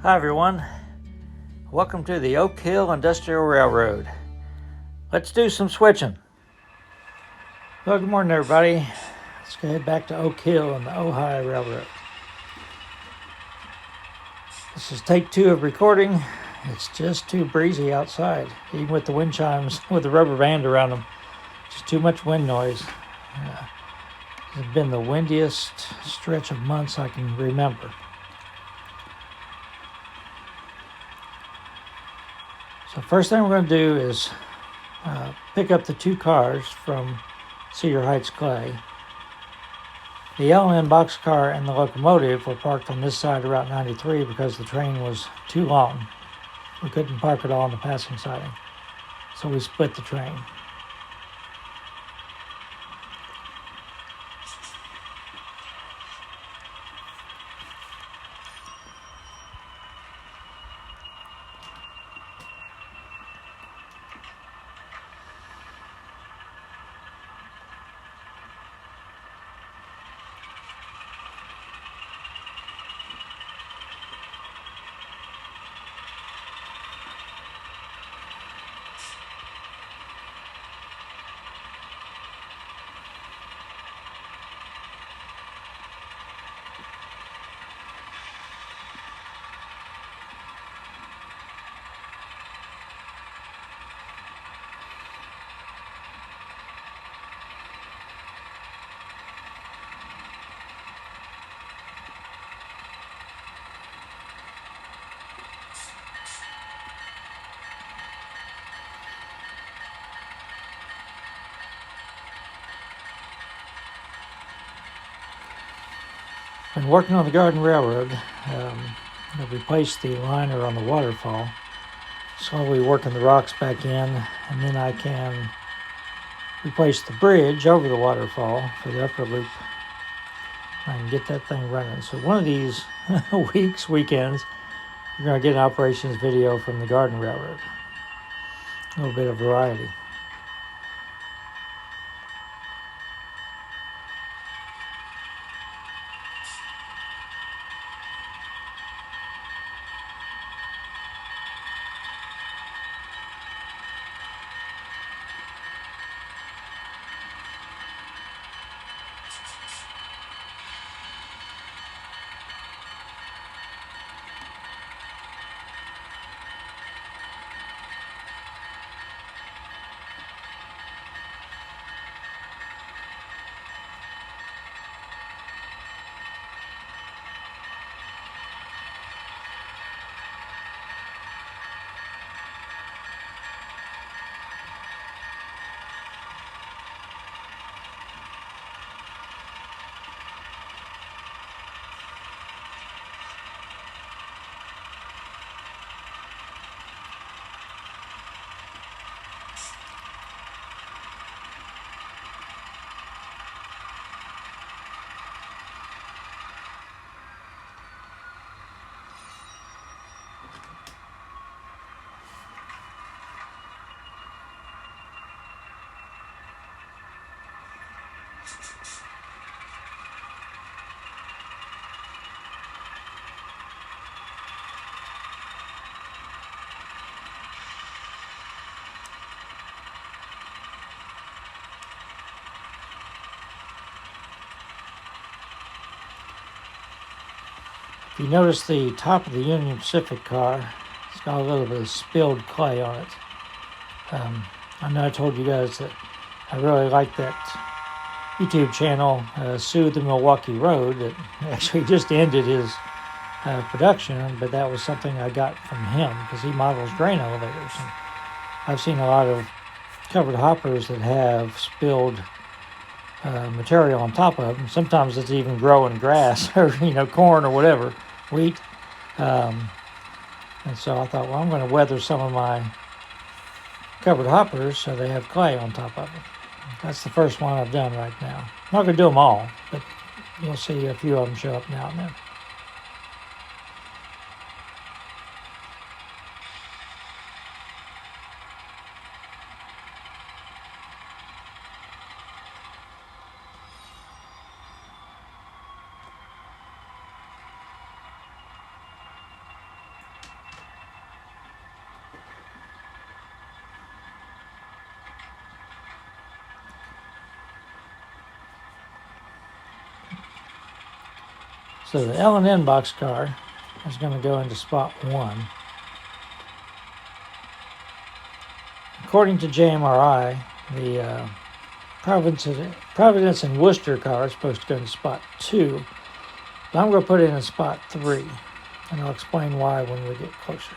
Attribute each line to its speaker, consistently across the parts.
Speaker 1: Hi everyone, welcome to the Oak Hill Industrial Railroad. Let's do some switching. Well, good morning everybody. Let's go head back to Oak Hill and the OHI Railroad. This is take 2 of recording. It's just too breezy outside, even with the wind chimes with the rubber band around them. Just too much wind noise. It's been the windiest stretch of months I can remember. So first thing we're going to do is pick up the 2 cars from Cedar Heights Clay. The LN boxcar and the locomotive were parked on this side of Route 93 because the train was too long. We couldn't park it all on the passing siding, so we split the train. Been working on the Garden Railroad. I've replaced the liner on the waterfall. Slowly working the rocks back in, and then I can replace the bridge over the waterfall for the upper loop. I can get that thing running. So one of these weekends, you're going to get an operations video from the Garden Railroad. A little bit of variety. If you notice the top of the Union Pacific car, it's got a little bit of spilled clay on it. I know I told you guys that I really like that YouTube channel, Sue the Milwaukee Road, that actually just ended his production, but that was something I got from him because he models grain elevators. And I've seen a lot of covered hoppers that have spilled material on top of them. Sometimes it's even growing grass or corn or whatever, wheat. And so I thought, well, I'm going to weather some of my covered hoppers so they have clay on top of them. That's the first one I've done right now. I'm not going to do them all, but you'll see a few of them show up now and then. So the L&N boxcar is going to go into spot 1. According to JMRI, the Providence and Worcester car is supposed to go into spot 2, but I'm going to put it in spot 3, and I'll explain why when we get closer.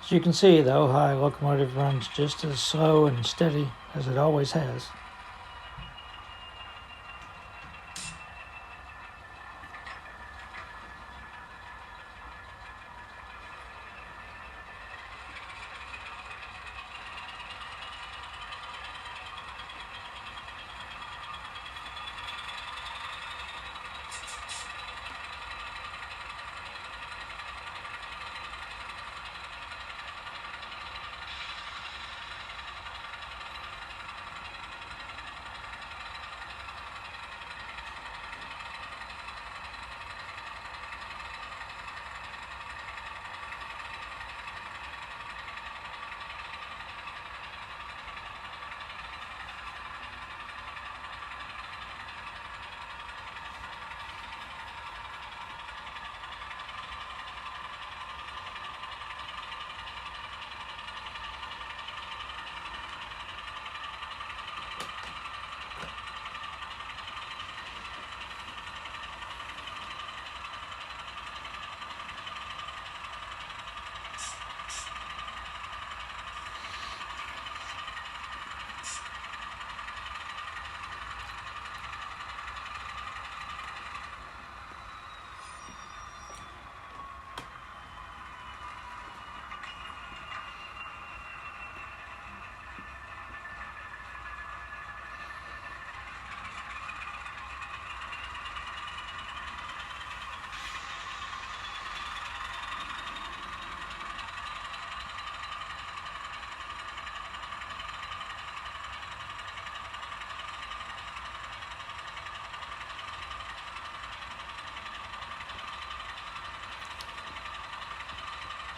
Speaker 1: As you can see, the OHI locomotive runs just as slow and steady as it always has.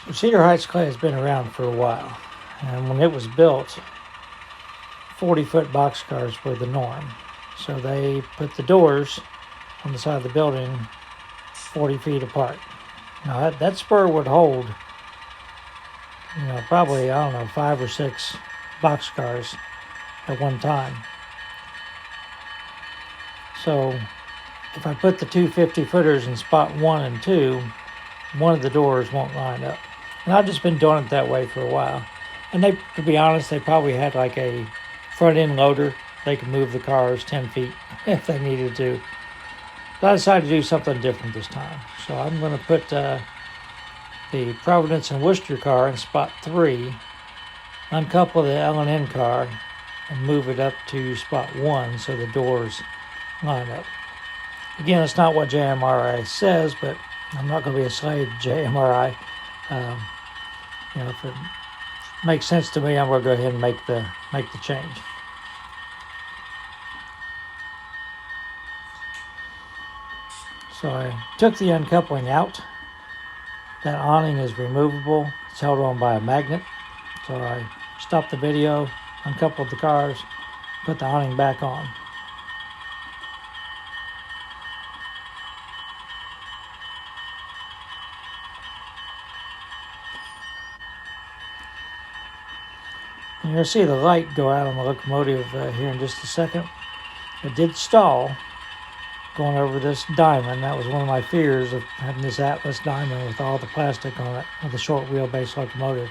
Speaker 1: So Cedar Heights Clay has been around for a while, and when it was built, 40-foot boxcars were the norm. So they put the doors on the side of the building 40 feet apart. Now that spur would hold, probably, 5 or 6 boxcars at one time. So if I put the two 50-footers in spot 1 and 2, one of the doors won't line up. And I've just been doing it that way for a while. And to be honest, they probably had like a front end loader. They could move the cars 10 feet if they needed to. But I decided to do something different this time. So I'm going to put the Providence and Worcester car in spot 3, uncouple the L&N car, and move it up to spot 1 so the doors line up. Again, it's not what JMRI says, but I'm not going to be a slave to JMRI. If it makes sense to me, I'm going to go ahead and make the change. So I took the uncoupling out. That awning is removable. It's held on by a magnet. So I stopped the video, uncoupled the cars, put the awning back on. And you're going to see the light go out on the locomotive here in just a second. It did stall going over this diamond. That was one of my fears, of having this Atlas diamond with all the plastic on it, with a short wheelbase locomotive.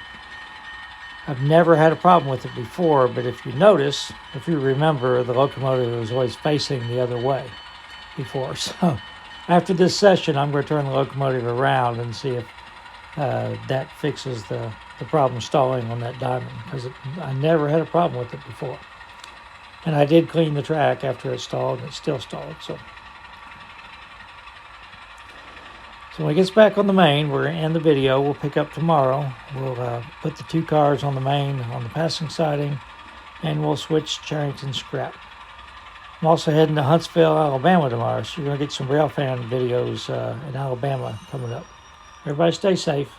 Speaker 1: I've never had a problem with it before, but if you notice, if you remember, the locomotive was always facing the other way before. So after this session, I'm going to turn the locomotive around and see if that fixes the problem stalling on that diamond, because I never had a problem with it before. And I did clean the track after it stalled, and it still stalled. So when it gets back on the main, we're going to end the video. We'll pick up tomorrow. We'll put the 2 cars on the main on the passing siding, and we'll switch Charrington scrap. I'm also heading to Huntsville, Alabama tomorrow, so you're going to get some railfan videos in Alabama coming up. Everybody stay safe.